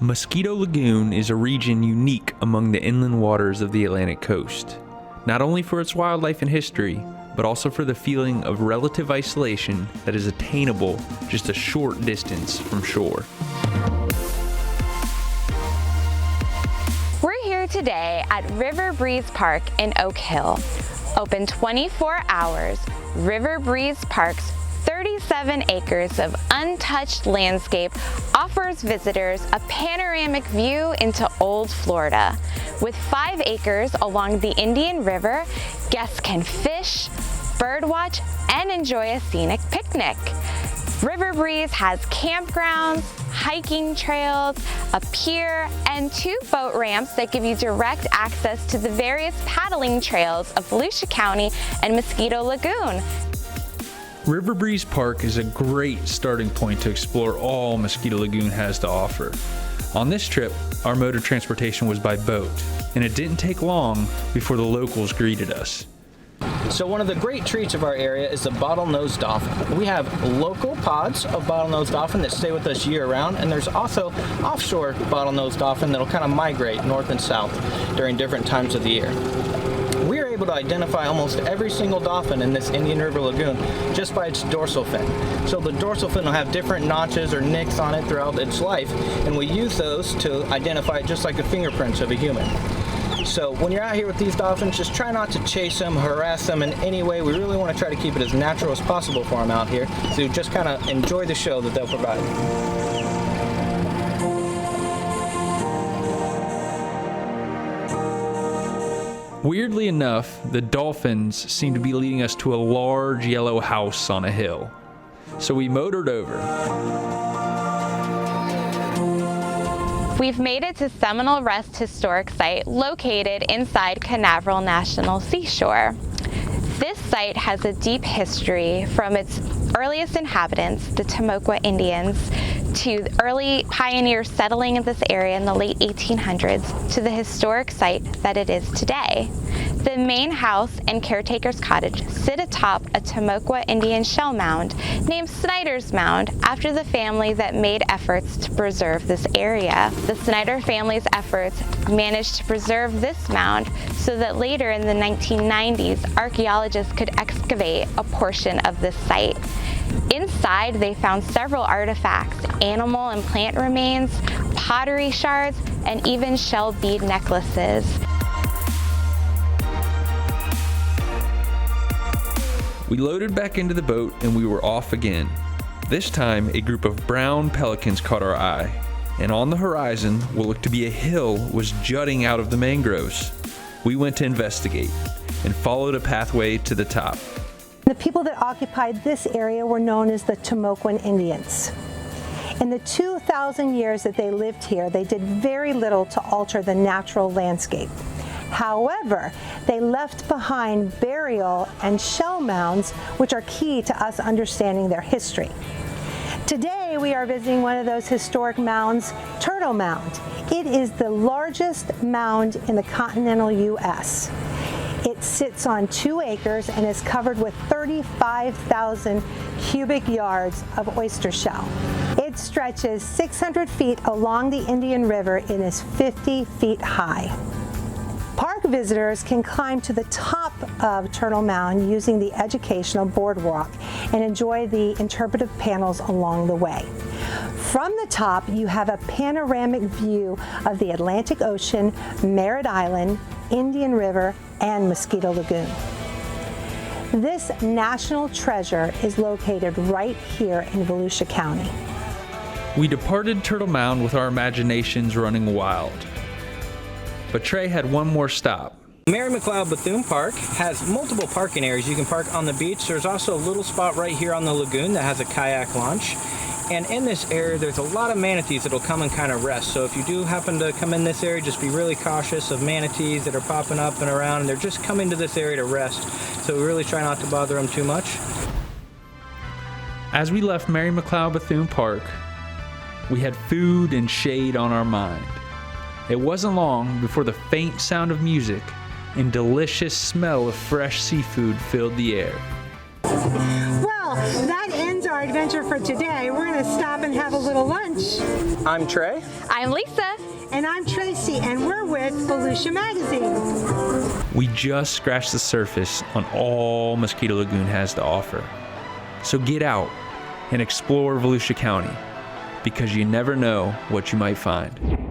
Mosquito Lagoon is a region unique among the inland waters of the Atlantic coast, not only for its wildlife and history, but also for the feeling of relative isolation that is attainable just a short distance from shore. We're here today at River Breeze Park in Oak Hill. Open 24 hours, River Breeze Park's 37 acres of untouched landscape offers visitors a panoramic view into Old Florida. With 5 acres along the Indian River, guests can fish, birdwatch, and enjoy a scenic picnic. River Breeze has campgrounds, hiking trails, a pier, and 2 boat ramps that give you direct access to the various paddling trails of Volusia County and Mosquito Lagoon. River Breeze Park is a great starting point to explore all Mosquito Lagoon has to offer. On this trip, our mode of transportation was by boat, and it didn't take long before the locals greeted us. So one of the great treats of our area is the bottlenose dolphin. We have local pods of bottlenose dolphin that stay with us year-round, and there's also offshore bottlenose dolphin that'll kind of migrate north and south during different times of the year. We are able to identify almost every single dolphin in this Indian River Lagoon just by its dorsal fin. So the dorsal fin will have different notches or nicks on it throughout its life, and we use those to identify it just like the fingerprints of a human. So when you're out here with these dolphins, just try not to chase them, harass them in any way. We really want to try to keep it as natural as possible for them out here, so just kind of enjoy the show that they'll provide. Weirdly enough, the dolphins seem to be leading us to a large yellow house on a hill. So we motored over. We've made it to Seminole Rest Historic Site located inside Canaveral National Seashore. This site has a deep history from its earliest inhabitants, the Tomoqua Indians, to early pioneers settling in this area in the late 1800s to the historic site that it is today. The main house and caretaker's cottage sit atop a Tomoqua Indian shell mound named Snyder's Mound after the family that made efforts to preserve this area. The Snyder family's efforts managed to preserve this mound so that later in the 1990s, archaeologists could excavate a portion of this site. Inside, they found several artifacts, animal and plant remains, pottery shards, and even shell bead necklaces. We loaded back into the boat and we were off again. This time, a group of brown pelicans caught our eye, and on the horizon, what looked to be a hill was jutting out of the mangroves. We went to investigate and followed a pathway to the top. The people that occupied this area were known as the Tomoquan Indians. In the 2,000 years that they lived here, they did very little to alter the natural landscape. However, they left behind burial and shell mounds, which are key to us understanding their history. Today, we are visiting one of those historic mounds, Turtle Mound. It is the largest mound in the continental U.S. It sits on 2 acres and is covered with 35,000 cubic yards of oyster shell. It stretches 600 feet along the Indian River and is 50 feet high. Park visitors can climb to the top of Turtle Mound using the educational boardwalk and enjoy the interpretive panels along the way. From the top, you have a panoramic view of the Atlantic Ocean, Merritt Island, Indian River, and Mosquito Lagoon. This national treasure is located right here in Volusia County. We departed Turtle Mound with our imaginations running wild. But Trey had one more stop. McLeod Bethune Park has multiple parking areas. You can park on the beach. There's also a little spot right here on the lagoon that has a kayak launch. And in this area, there's a lot of manatees that'll come and kind of rest. So if you do happen to come in this area, just be really cautious of manatees that are popping up and around. And they're just coming to this area to rest. So we really try not to bother them too much. As we left McLeod Bethune Park, we had food and shade on our mind. It wasn't long before the faint sound of music and delicious smell of fresh seafood filled the air. Well, Well, that ends our adventure for today. We're going to stop and have a little lunch. I'm Trey. I'm Lisa. And I'm Tracy, and we're with Volusia Magazine. We just scratched the surface on all Mosquito Lagoon has to offer. So get out and explore Volusia County, because you never know what you might find.